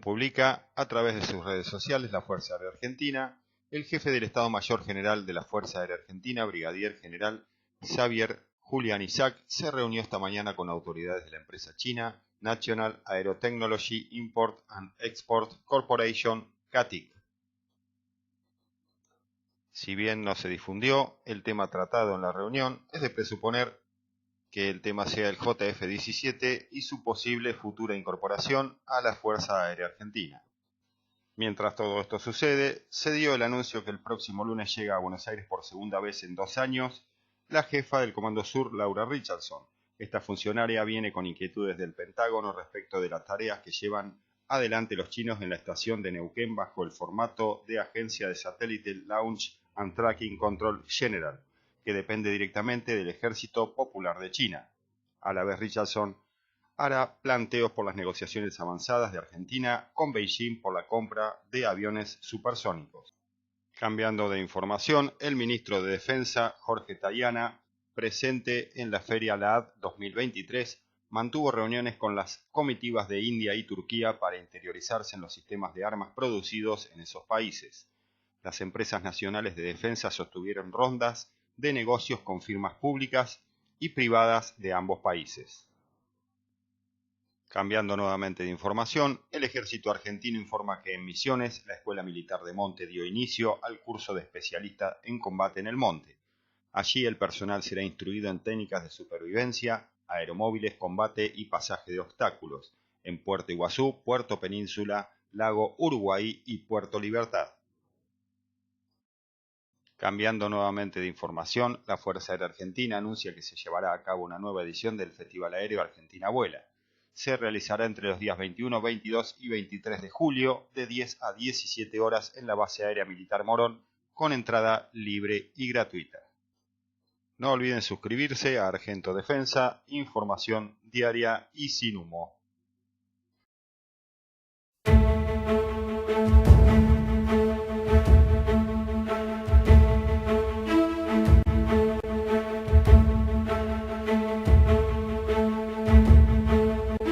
Según publica a través de sus redes sociales la Fuerza Aérea Argentina, el jefe del Estado Mayor General de la Fuerza Aérea Argentina, Brigadier General Xavier Julián Isaac, se reunió esta mañana con autoridades de la empresa china National Aerotechnology Import and Export Corporation, CATIC. Si bien no se difundió el tema tratado en la reunión, es de presuponer que el tema sea el JF-17 y su posible futura incorporación a la Fuerza Aérea Argentina. Mientras todo esto sucede, se dio el anuncio que el próximo lunes llega a Buenos Aires por segunda vez en 2 años la jefa del Comando Sur, Laura Richardson. Esta funcionaria viene con inquietudes del Pentágono respecto de las tareas que llevan adelante los chinos en la estación de Neuquén bajo el formato de Agencia de Satélite Launch and Tracking Control General, que depende directamente del Ejército Popular de China. A la vez, Richardson hará planteos por las negociaciones avanzadas de Argentina con Beijing por la compra de aviones supersónicos. Cambiando de información, el ministro de Defensa, Jorge Tayana, presente en la Feria LAAD 2023, mantuvo reuniones con las comitivas de India y Turquía para interiorizarse en los sistemas de armas producidos en esos países. Las empresas nacionales de defensa sostuvieron rondas de negocios con firmas públicas y privadas de ambos países. Cambiando nuevamente de información, el ejército argentino informa que en Misiones, la Escuela Militar de Monte dio inicio al curso de especialista en combate en el monte. Allí el personal será instruido en técnicas de supervivencia, aeromóviles, combate y pasaje de obstáculos, en Puerto Iguazú, Puerto Península, Lago Uruguay y Puerto Libertad. Cambiando nuevamente de información, la Fuerza Aérea Argentina anuncia que se llevará a cabo una nueva edición del Festival Aéreo Argentina Vuela. Se realizará entre los días 21, 22 y 23 de julio, de 10 a 17 horas en la Base Aérea Militar Morón, con entrada libre y gratuita. No olviden suscribirse a Argento Defensa, información diaria y sin humo.